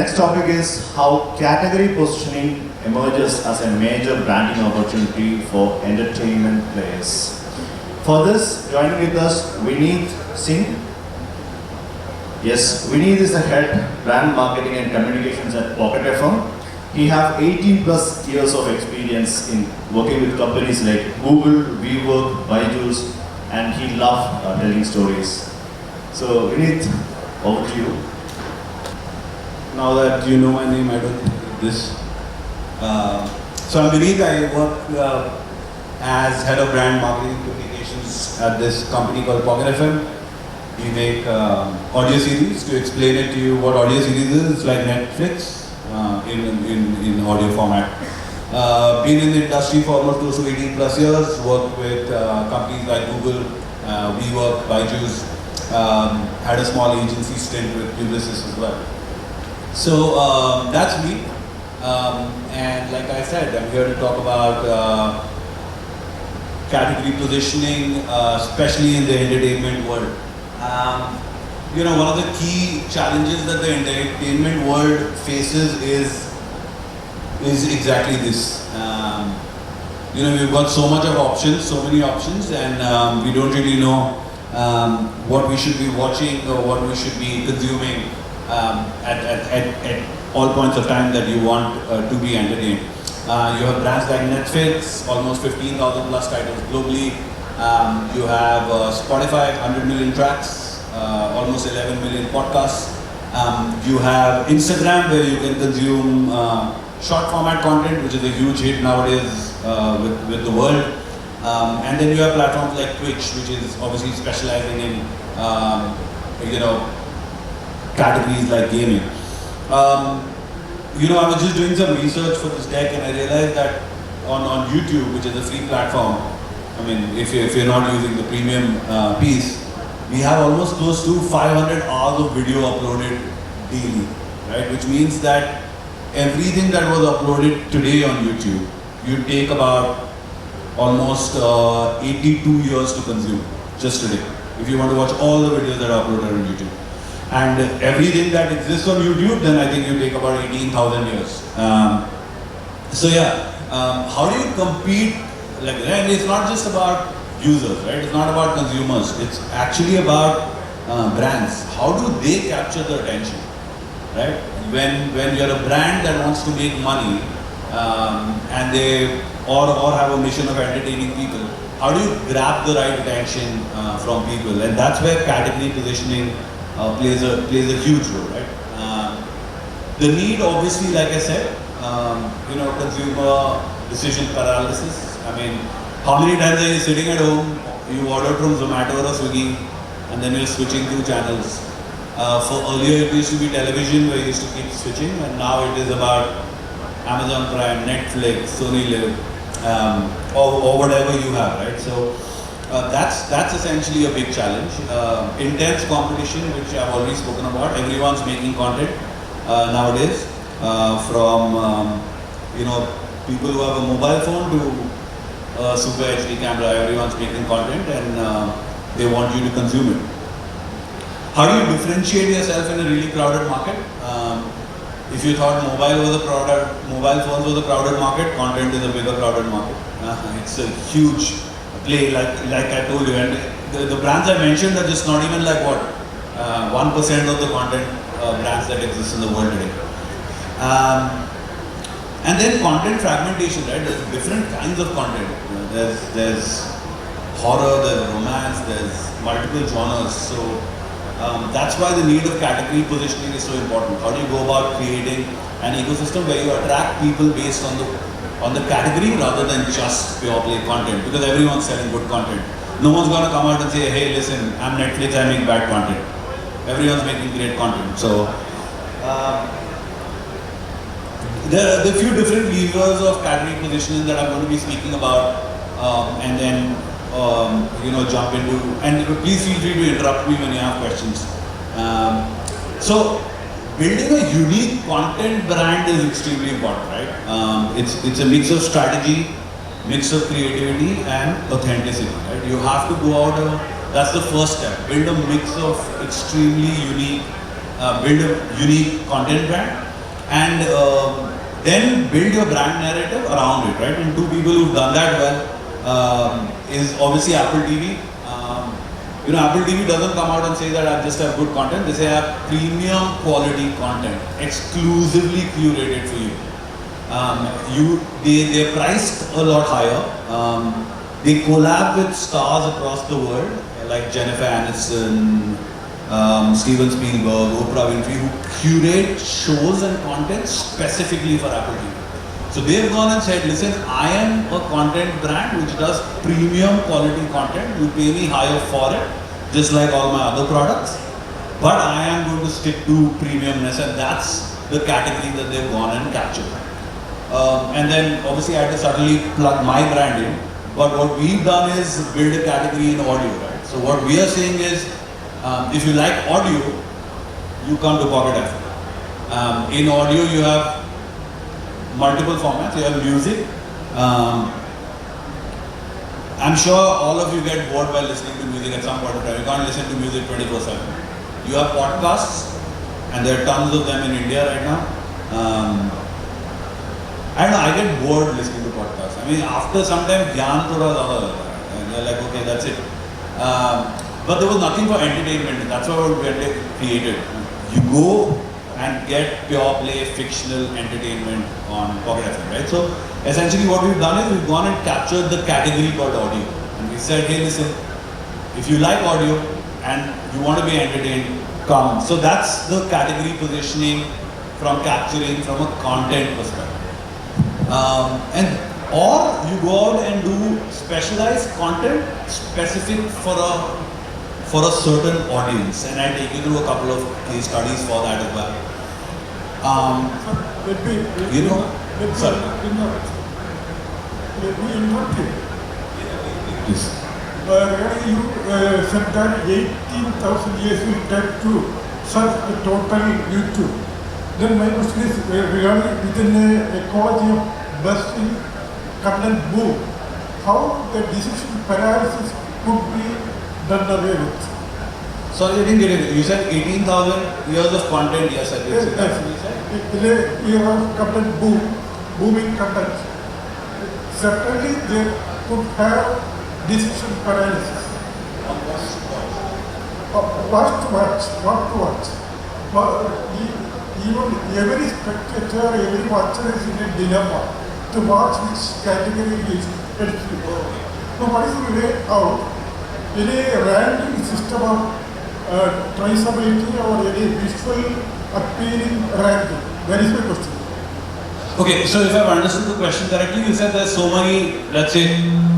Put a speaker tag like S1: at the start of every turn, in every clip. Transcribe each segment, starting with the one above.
S1: next topic is how category positioning emerges as a major branding opportunity for entertainment players. For this, joining with us, Vineet Singh. Yes, Vineet is the head brand marketing and communications at Pocket FM. He has 18 plus years of experience in working with companies like Google, WeWork, Byju's, and he loves telling stories. So, Vineet, over to you.
S2: Now that you know my name, I don't need this. So I'm Vineet. I work as head of brand marketing communications at this company called Pocket FM. We make audio series. To explain it to you, what audio series is, it's like Netflix in audio format. Been in the industry for almost close to 18 plus years. Worked with companies like Google, WeWork, Byju's. Had a small agency stint with Publicis as well. So that's me, and like I said, I'm here to talk about category positioning, especially in the entertainment world. One of the key challenges that the entertainment world faces is exactly this. We've got so much of options, so many options, and we don't really know what we should be watching or what we should be consuming at all points of time that you want to be entertained. You have brands like Netflix, almost 15,000 plus titles globally. You have Spotify, 100 million tracks, almost 11 million podcasts. You have Instagram, where you can consume short format content, which is a huge hit nowadays with the world. And then you have platforms like Twitch, which is obviously specializing in categories like gaming. I was just doing some research for this deck, and I realized that on YouTube, which is a free platform, I mean, if you're not using the premium piece, we have almost close to 500 hours of video uploaded daily, right? Which means that everything that was uploaded today on YouTube, you take about almost 82 years to consume just today, if you want to watch all the videos that are uploaded on YouTube. And everything that exists on YouTube, then I think you take about 18,000 years. How do you compete like that? And it's not just about users, right? It's not about consumers. It's actually about brands. How do they capture the attention, right? When you're a brand that wants to make money and they or have a mission of entertaining people, how do you grab the right attention from people? And that's where category positioning plays a huge role, right? The need, obviously, like I said, consumer decision paralysis. I mean, how many times are you sitting at home, you order from Zomato or Swiggy, and then you're switching through channels? For earlier, it used to be television, where you used to keep switching, and now it is about Amazon Prime, Netflix, Sony Live, or whatever you have, right? So that's essentially a big challenge. Intense competition, which I've already spoken about. Everyone's making content nowadays, from people who have a mobile phone to super HD camera. Everyone's making content, and they want you to consume it. How do you differentiate yourself in a really crowded market? If you thought mobile phones was a crowded market, content is a bigger crowded market. It's a huge play, like I told you, and the brands I mentioned are just not even like 1% of the content brands that exist in the world today. And then content fragmentation, right? There's different kinds of content. There's horror, there's romance, there's multiple genres. So that's why the need of category positioning is so important. How do you go about creating an ecosystem where you attract people based on the category rather than just pure play content? Because everyone's selling good content. No one's gonna come out and say, hey, listen, I'm Netflix, I make bad content. Everyone's making great content. So there are a few different levers of category positioning that I'm going to be speaking about, and then jump into, and please feel free to interrupt me when you have questions. So building a unique content brand is extremely important, right? It's a mix of strategy, mix of creativity and authenticity, right? You have to go out that's the first step. Build a mix of extremely unique, build a unique content brand, and then build your brand narrative around it, right? And two people who've done that well is obviously Apple TV. You know, Apple TV doesn't come out and say that I just have good content. They say I have premium quality content, exclusively curated for you. They're priced a lot higher. They collab with stars across the world, like Jennifer Aniston, Steven Spielberg, Oprah Winfrey, who curate shows and content specifically for Apple TV. So they've gone and said, listen, I am a content brand which does premium quality content. You pay me higher for it, just like all my other products. But I am going to stick to premiumness, and that's the category that they've gone and captured. And then obviously I had to suddenly plug my brand in. But what we've done is build a category in audio, right? So what we are saying is, if you like audio, you come to Pocket FM. In audio, you have multiple formats. You have music. I'm sure all of you get bored by listening to music at some point of time. You can't listen to music 24/7. You have podcasts, and there are tons of them in India right now. I don't know, I get bored listening to podcasts. I mean, after some time, Gyan thoda zyada ho jata hai. And you're like, okay, that's it. But there was nothing for entertainment. That's what we had created. You go and get pure play fictional entertainment on Pocket FM, right? So essentially what we've done is we've gone and captured the category called audio. And we said, hey, listen, if you like audio and you want to be entertained, come. So that's the category positioning from capturing from a content perspective. Or you go out and do specialized content specific for a certain audience, and I take you through a couple of case studies for that as well.
S3: Let me interrupt you.
S2: Yes.
S3: Really, you said that 18,000 years will take to search the total YouTube. Then my question is regarding within the ecology of busting content boom, how the decision paralysis could be done away with?
S2: Sorry, I didn't get it. You said 18,000 years of content. Yes, I did.
S3: Yes,
S2: say that.
S3: yes. In a year of content booming content, certainly they could have decision paralysis. What to watch? Even every spectator, every watcher is in a dilemma to watch which category is helpful. So what is the way out? Any ranking system of traceability or any visual appealing ranking? That is my question.
S2: Okay, so if I've understood the question correctly, you said there's so many, let's say,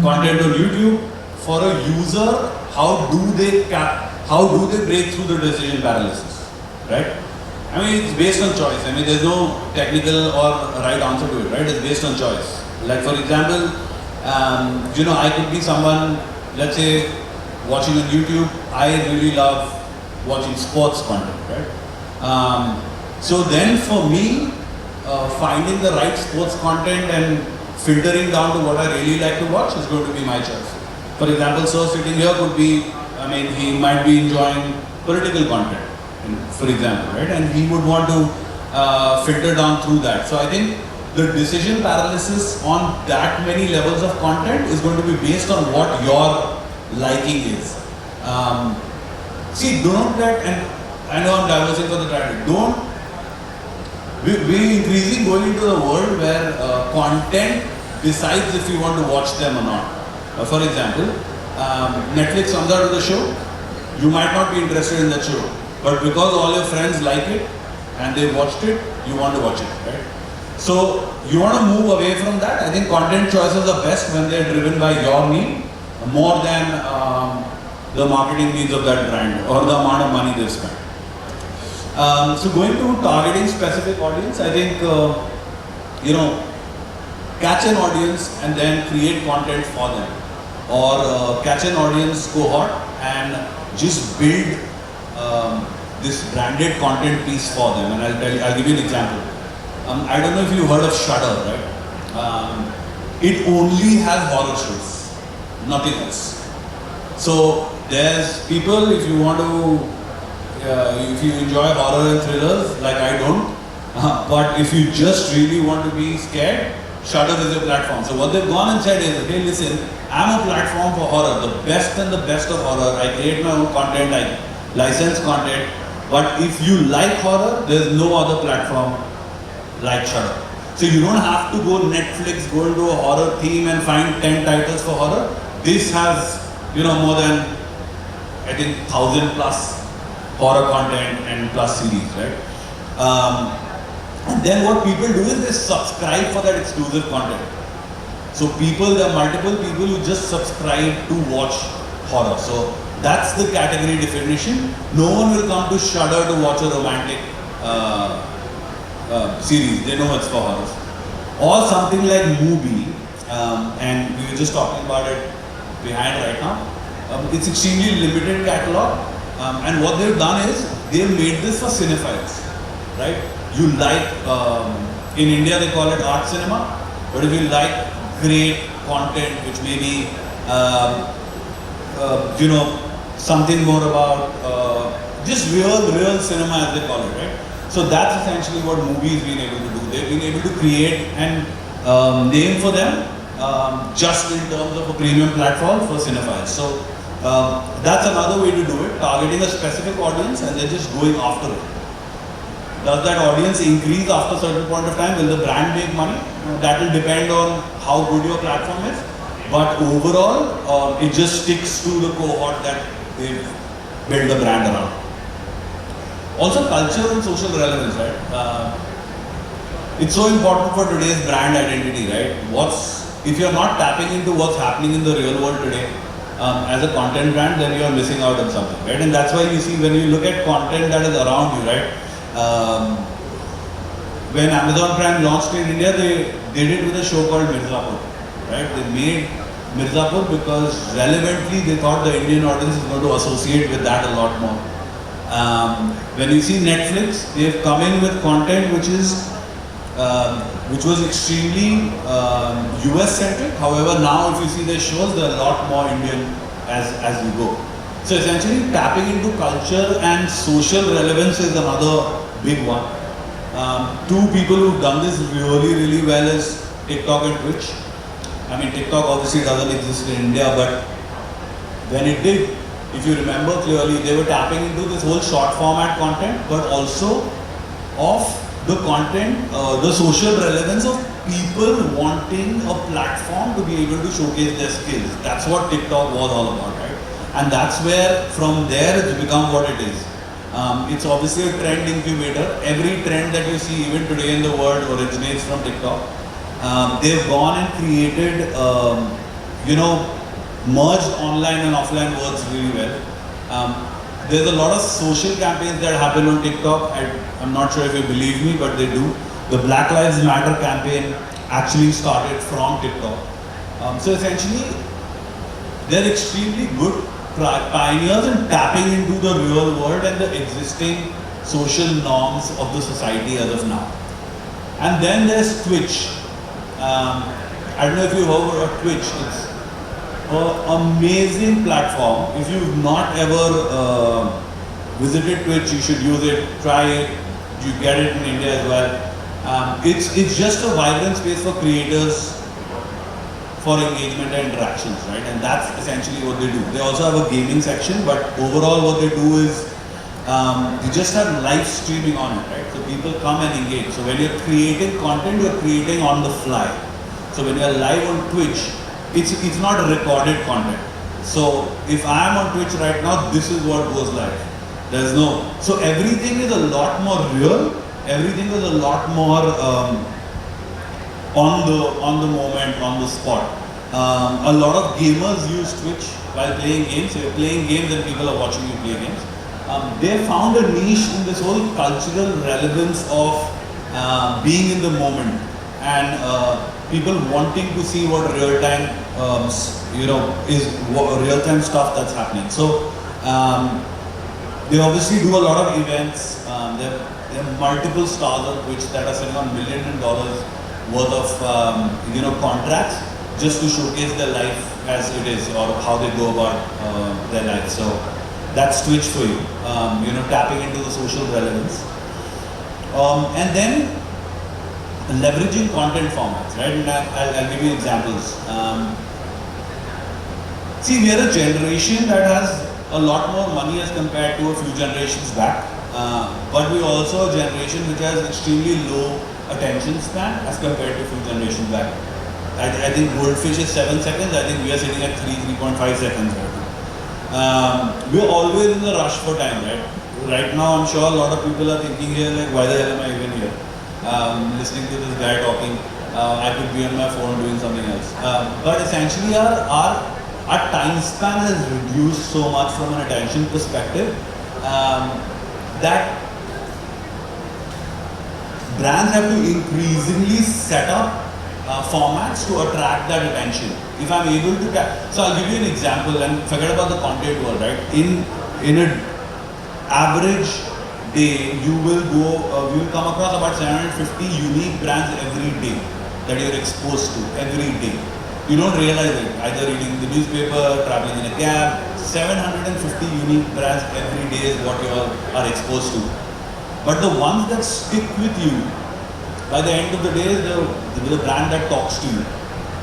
S2: content on YouTube. For a user, how do they break through the decision paralysis, right? I mean, it's based on choice. I mean, there's no technical or right answer to it, right? It's based on choice. Like for example, I could be someone, let's say, watching on YouTube. I really love watching sports content, right? So then for me, finding the right sports content and filtering down to what I really like to watch is going to be my choice. For example, so sitting here could be, he might be enjoying political content, for example, right? And he would want to filter down through that. So I think the decision paralysis on that many levels of content is going to be based on what your liking is. Don't let, and I know I'm diversing for the title, we're increasingly going into a world where content decides if you want to watch them or not. For example, Netflix comes out with a show, you might not be interested in that show, but because all your friends like it and they watched it, you want to watch it, right? So you want to move away from that. I think content choices are best when they're driven by your need more than the marketing needs of that brand or the amount of money they've spent. So going to targeting specific audience, I think, catch an audience and then create content for them. Or catch an audience cohort and just build this branded content piece for them. And I'll give you an example. I don't know if you've heard of Shudder, right? It only has horror shows, nothing else. So there's people, if you enjoy horror and thrillers, like I don't, But if you just really want to be scared, Shudder is your platform. So what they've gone and said is, hey listen, I'm a platform for horror, the best and the best of horror. I create my own content, I license content. But if you like horror, there's no other platform like Shudder. So you don't have to go Netflix, go into a horror theme and find 10 titles for horror. This has, more than, I think, 1,000 plus horror content and plus series, right? And then what people do is they subscribe for that exclusive content. So there are multiple people who just subscribe to watch horror. So that's the category definition. No one will come to Shudder to watch a romantic series. They know it's for horror. Or something like Mubi, and we were just talking about it behind right now. It's extremely limited catalog, and what they've done is they've made this for cinephiles, right? You like, in India they call it art cinema, but if you like great content which may be, something more about just real cinema as they call it, right? So that's essentially what Mubi has been able to do. They've been able to create and name for them just in terms of a premium platform for cinephiles. So that's another way to do it, targeting a specific audience and then just going after it. Does that audience increase after a certain point of time? Will the brand make money? That will depend on how good your platform is. But overall, it just sticks to the cohort that they've built the brand around. Also, culture and social relevance, right? It's so important for today's brand identity, right? If you're not tapping into what's happening in the real world today, as a content brand, then you're missing out on something, right? And that's why you see when you look at content that is around you, right? When Amazon Prime launched in India, they did it with a show called Mirzapur, right? They made Mirzapur because relevantly they thought the Indian audience is going to associate with that a lot more. When you see Netflix, they've come in with content which was extremely US centric. However, now if you see their shows, they're a lot more Indian as you go. So essentially, tapping into culture and social relevance is another big one. Two people who've done this really well is TikTok and Twitch. I mean, TikTok obviously doesn't exist in India, but when it did, if you remember clearly, they were tapping into this whole short format content, but also of the content, the social relevance of people wanting a platform to be able to showcase their skills. That's what TikTok was all about, right? And that's where, from there, it's become what it is. It's obviously a trend incubator. Every trend that you see, even today in the world, originates from TikTok. They've gone and created, merged online and offline worlds really well. There's a lot of social campaigns that happen on TikTok. I'm not sure if you believe me, but they do. The Black Lives Matter campaign actually started from TikTok. So essentially, they're extremely good pioneers in tapping into the real world and the existing social norms of the society as of now. And then there's Twitch. I don't know if you've heard of Twitch. It's an amazing platform. If you've not ever visited Twitch, you should use it, try it. You get it in India as well. It's just a vibrant space for creators, for engagement and interactions, right? And that's essentially what they do. They also have a gaming section, but overall what they do is they just have live streaming on it, right? So people come and engage. So when you're creating content, you're creating on the fly. So when you're live on Twitch, it's not recorded content. So if I'm on Twitch right now, this is what goes live. So everything is a lot more real. Everything is a lot more on the moment, on the spot. A lot of gamers use Twitch while playing games. So you're playing games and people are watching you play games. They found a niche in this whole cultural relevance of being in the moment and people wanting to see what real-time, is real-time stuff that's happening. So they obviously do a lot of events. There are multiple stars on Twitch that are sitting on $millions worth of contracts just to showcase their life as it is or how they go about their life. So that's Twitch for you, tapping into the social relevance. And then leveraging content formats, right? And I'll give you examples. See, we are a generation that has a lot more money as compared to a few generations back. But we also a generation which has extremely low attention span as compared to a few generations back. I think Goldfish is 7 seconds. I think we are sitting at 3.5 seconds right now. We're always in the rush for time, right? Right now, I'm sure a lot of people are thinking here, like, why the hell am I even here? Listening to this guy talking. I could be on my phone doing something else. But essentially, our time span has reduced so much from an attention perspective that brands have to increasingly set up formats to attract that attention. If I'm able to, so I'll give you an example and forget about the content world, right? In an average day, you will come across about 750 unique brands every day that you're exposed to every day. You don't realize it, either reading the newspaper, traveling in a cab. 750 unique brands every day is what you are exposed to. But the ones that stick with you, by the end of the day, is the brand that talks to you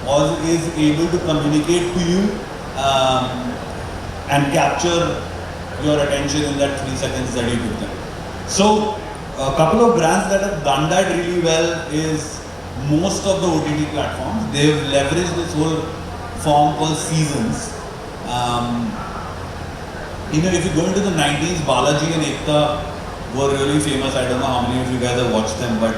S2: or is able to communicate to you and capture your attention in that 3 seconds that you give them. So, a couple of brands that have done that really well is most of the OTT platforms. They've leveraged this whole form called seasons. If you go into the 90s, Balaji and Ekta were really famous. I don't know how many of you guys have watched them, but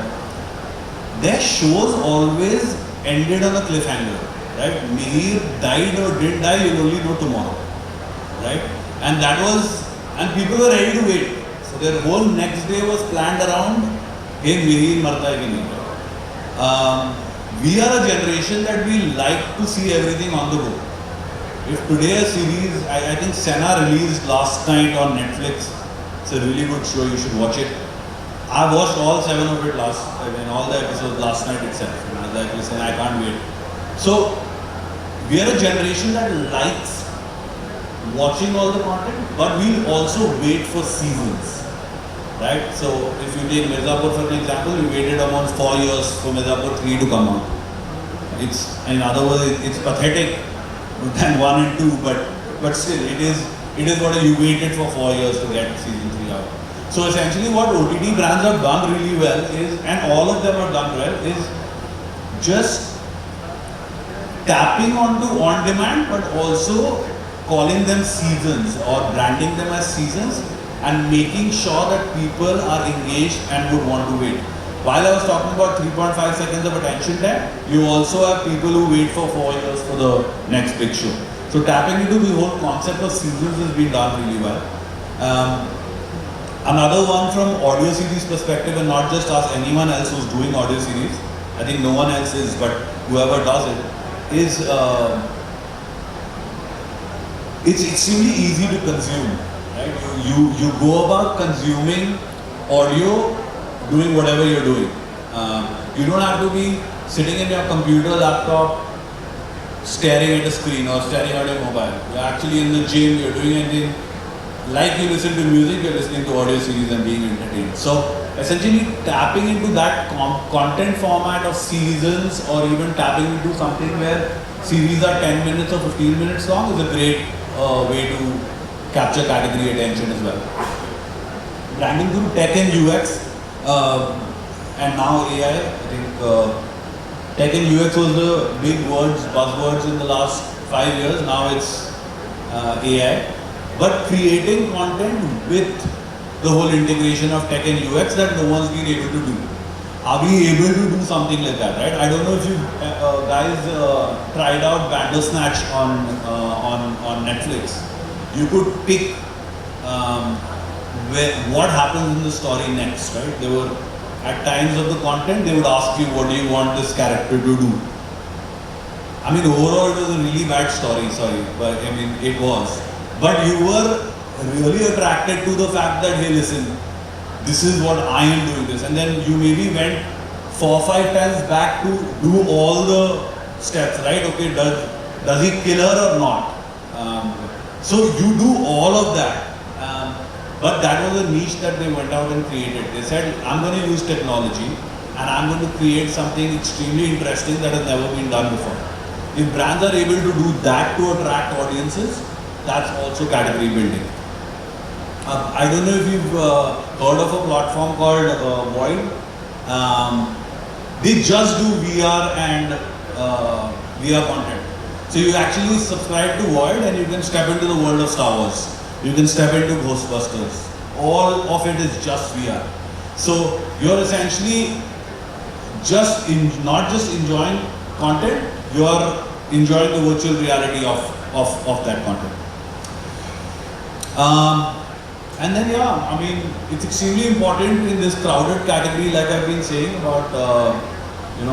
S2: their shows always ended on a cliffhanger, right? Mihir died or didn't die, you'll only know tomorrow, right? And people were ready to wait. So their whole next day was planned around, hey, Mihir marta hai ki nahi. We are a generation that we like to see everything on the go. If today a series, I think Senna released last night on Netflix. It's a really good show, you should watch it. I watched all 7 of it all the episodes last night itself. And I was like, listen, I can't wait. So, we are a generation that likes watching all the content, but we also wait for seasons, right? So, if you take Mirzapur for an example, we waited almost 4 years for Mirzapur 3 to come out. In other words, it's pathetic than 1 and 2, but still, it is what you waited for 4 years to get season 3 out. So essentially what OTT brands have done really well is, and all of them have done well, is just tapping onto on-demand, but also calling them seasons or branding them as seasons and making sure that people are engaged and would want to wait. While I was talking about 3.5 seconds of attention time, you also have people who wait for 4 years for the next big show. So tapping into the whole concept of seasons has been done really well. Another one from audio series perspective, and not just us, anyone else who's doing audio series, I think no one else is, but whoever does it, is it's extremely easy to consume, right? You go about consuming audio, doing whatever you're doing. You don't have to be sitting in your computer, laptop, staring at a screen or staring at your mobile. You're actually in the gym, you're doing anything. Like you listen to music, you're listening to audio series and being entertained. So essentially tapping into that content format of seasons, or even tapping into something where series are 10 minutes or 15 minutes long, is a great way to capture category attention as well. Branding through tech and UX and now AI. I think tech and UX was the big buzzwords in the last 5 years. Now it's AI. But creating content with the whole integration of tech and UX that no one's been able to do. Are we able to do something like that, right? I don't know if you guys tried out Bandersnatch on Netflix. You could pick what happens in the story next, right? They were, at times of the content, they would ask you, what do you want this character to do? I mean, overall it was a really bad story, sorry, but I mean, it was. But you were really attracted to the fact that, hey, listen, this is what I am doing this. And then you maybe went 4 or 5 times back to do all the steps, right? Okay, does he kill her or not? So you do all of that. But that was a niche that they went out and created. They said, I'm going to use technology and I'm going to create something extremely interesting that has never been done before. If brands are able to do that to attract audiences, that's also category building. I don't know if you've heard of a platform called Void. They just do VR and VR content. So you actually subscribe to Void and you can step into the world of Star Wars. You can step into Ghostbusters. All of it is just VR. So you're essentially not just enjoying content, you're enjoying the virtual reality of that content. And then I mean, it's extremely important in this crowded category, like I've been saying about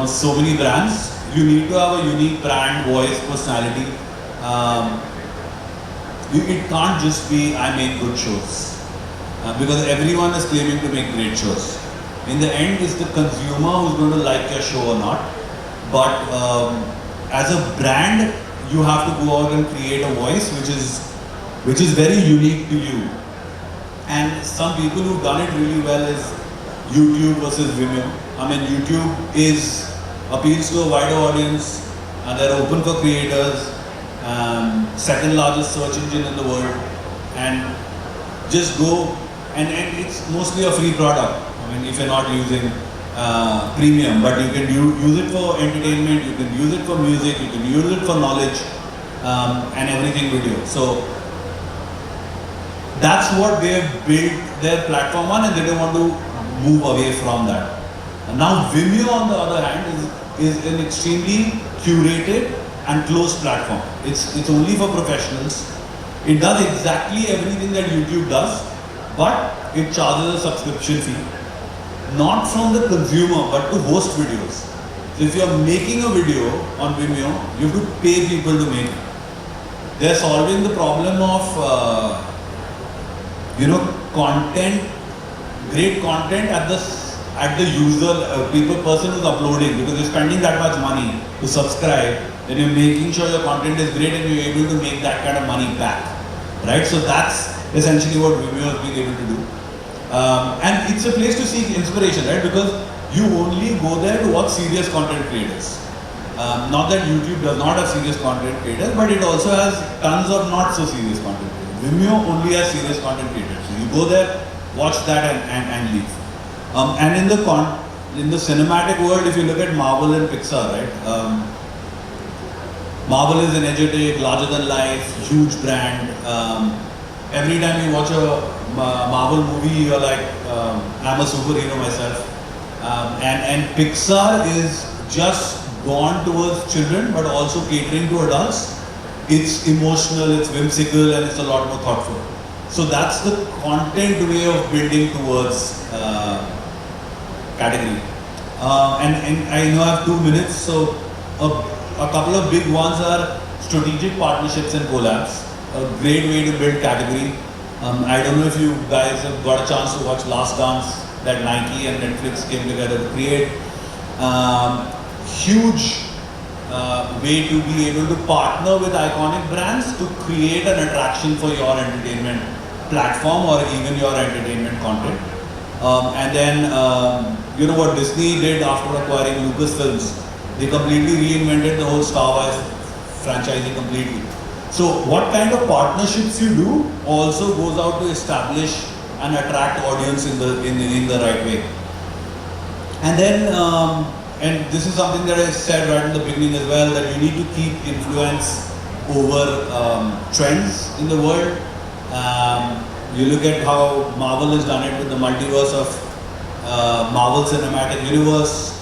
S2: so many brands. You need to have a unique brand, voice, personality. It can't just be I make good shows, because everyone is claiming to make great shows. In the end, it's the consumer who's going to like your show or not. But as a brand, you have to go out and create a voice which is very unique to you. And some people who've done it really well is YouTube versus Vimeo. I mean, YouTube appeals to a wider audience, and they're open for creators. Second largest search engine in the world, and just go and it's mostly a free product. I mean, if you're not using premium, but you can use it for entertainment, you can use it for music, you can use it for knowledge, and everything video. So that's what they've built their platform on, and they don't want to move away from that. And now Vimeo, on the other hand, is an extremely curated and closed platform. It's only for professionals. It does exactly everything that YouTube does, but it charges a subscription fee. Not from the consumer, but to host videos. So if you're making a video on Vimeo, you have to pay people to make it. They're solving the problem of content, great content at the user, person who's uploading, because you're spending that much money to subscribe, then you're making sure your content is great and you're able to make that kind of money back, right? So that's essentially what Vimeo has been able to do. And it's a place to seek inspiration, right? Because you only go there to watch serious content creators. Not that YouTube does not have serious content creators, but it also has tons of not so serious content creators. Vimeo only has serious content creators. So you go there, watch that and leave. And in the cinematic world, if you look at Marvel and Pixar, right? Marvel is energetic, larger than life, huge brand. Every time you watch a Marvel movie, you're like, I'm a superhero myself. And Pixar is just gone towards children, but also catering to adults. It's emotional, it's whimsical, and it's a lot more thoughtful. So that's the content way of building towards category. And I know I have 2 minutes, so a couple of big ones are strategic partnerships and collabs. A great way to build category. I don't know if you guys have got a chance to watch Last Dance that Nike and Netflix came together to create. Huge way to be able to partner with iconic brands to create an attraction for your entertainment platform or even your entertainment content. And then, what Disney did after acquiring Lucasfilms, they completely reinvented the whole Star Wars franchising completely. So what kind of partnerships you do also goes out to establish and attract audience in the right way. And then, and this is something that I said right in the beginning as well, that you need to keep influence over trends in the world. You look at how Marvel has done it with the multiverse of Marvel Cinematic Universe.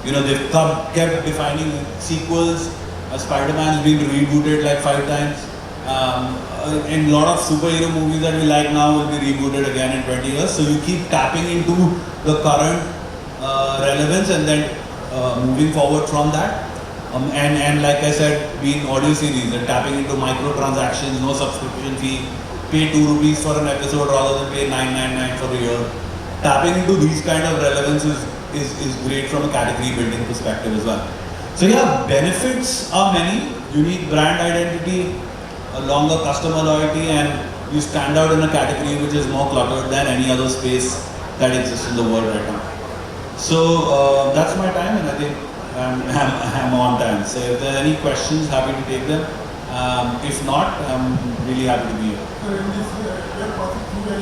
S2: They've kept defining sequels. Spider-Man has been rebooted like 5 times. And a lot of superhero movies that we like now will be rebooted again in 20 years. So you keep tapping into the current relevance and then moving forward from that. And like I said, being audio series and tapping into microtransactions, no subscription fee, pay 2 rupees for an episode rather than pay 999 for a year. Tapping into these kind of relevance is great from a category building perspective as well. So yeah, benefits are many. Unique brand identity, a longer customer loyalty, and you stand out in a category which is more cluttered than any other space that exists in the world right now. So that's my time, and I think I'm on time. So if there are any questions, happy to take them. If not, I'm really happy to be here.
S3: In this year passing through a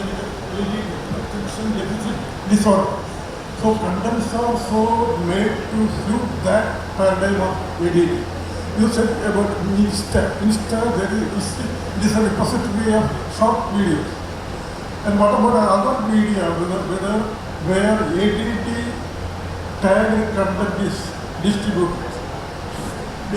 S3: really attention deficit disorder. So contents are so made to suit that paradigm of ADD. You said about Insta. There is it is a repository of short videos. And what about other media, where ADD tagged content is distributed?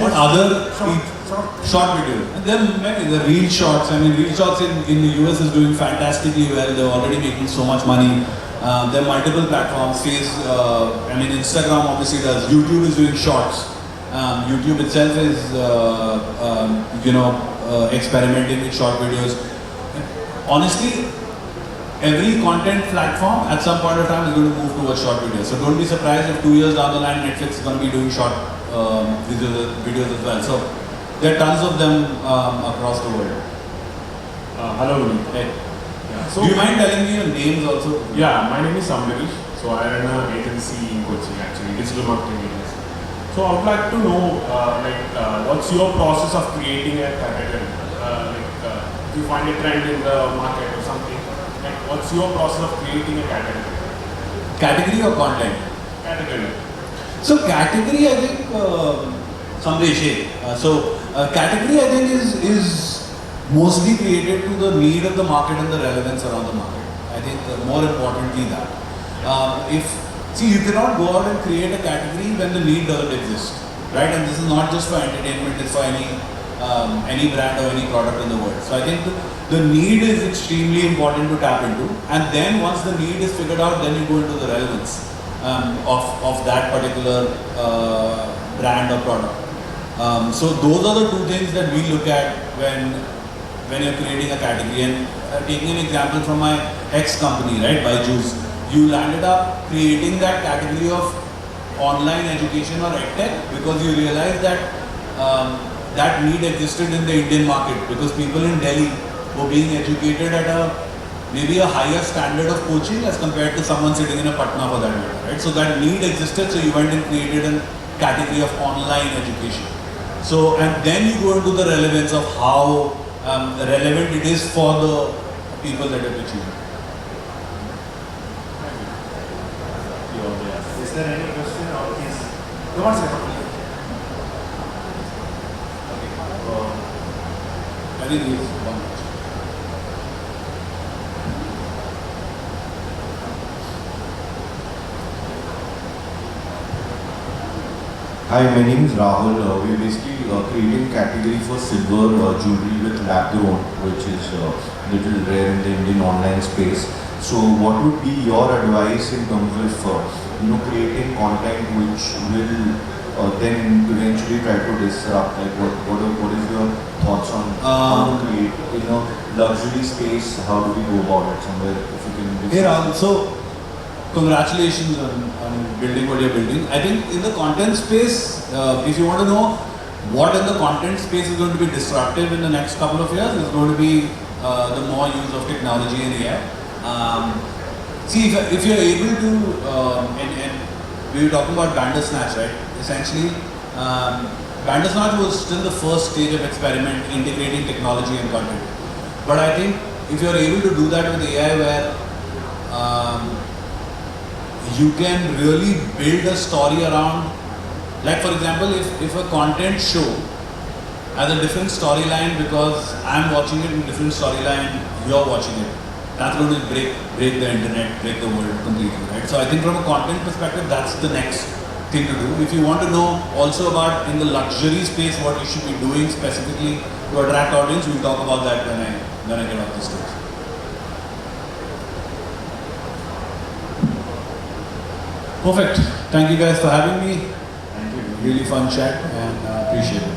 S2: What other short videos? And then maybe the reel shorts. I mean, reel shorts in the US is doing fantastically well. They're already making so much money. There are multiple platforms. Instagram obviously does. YouTube is doing shorts. YouTube itself is, experimenting with short videos. Honestly, every content platform at some point of time is going to move towards short videos. So don't be surprised if 2 years down the line, Netflix is going to be doing short videos as well. So there are tons of them across the world.
S4: Hello, Vinny.
S2: Hey.
S4: Yeah, so
S2: Do you mind telling me your names also?
S4: Yeah, my name is Ambarish. So I run an agency in Kochi, actually, digital marketing agency. So I would like to know, what's your process of creating a category? If you find a trend in the market or something, what's your process of creating a category?
S2: Category or content?
S4: Category.
S2: So category, I think, category, I think, is mostly created to the need of the market and the relevance around the market. I think more importantly that. You cannot go out and create a category when the need doesn't exist, right? And this is not just for entertainment, it's for any brand or any product in the world. So I think the need is extremely important to tap into, and then once the need is figured out, then you go into the relevance of that particular brand or product. So those are the two things that we look at when you're creating a category. And taking an example from my ex-company, right, Byju's, you landed up creating that category of online education or edtech because you realized that that need existed in the Indian market because people in Delhi were being educated at maybe a higher standard of coaching as compared to someone sitting in a Patna for that matter, right? So that need existed, so you went and created a category of online education. So, and then you go into the relevance of how relevant it is for the people that you're teaching.
S1: Is there any question or is?
S4: One second.
S2: I think it's one.
S5: Hi, my name is Rahul. We're basically creating category for silver jewelry with lab grown, which is little rare in the Indian online space. So, what would be your advice in terms of creating content which will then eventually try to disrupt? Like, what is your thoughts on how to create luxury space? How do we go about it? Somewhere, if you can.
S2: Hey Rahul, so congratulations on building what you're building. I think in the content space, if you want to know what in the content space is going to be disruptive in the next couple of years, is going to be the more use of technology and AI. If you're able to, and we were talking about Bandersnatch, right? Essentially, Bandersnatch was still the first stage of experiment integrating technology and content. But I think if you're able to do that with AI, where you can really build a story around, like for example, if a content show has a different storyline because I'm watching it in different storyline, you're watching it, that's going to break the internet, break the world completely, right? So I think from a content perspective, that's the next thing to do. If you want to know also about in the luxury space what you should be doing specifically to attract audience, we'll talk about that when I get off the stage. Perfect. Thank you guys for having me.
S1: Thank you.
S2: Really fun chat and appreciate it.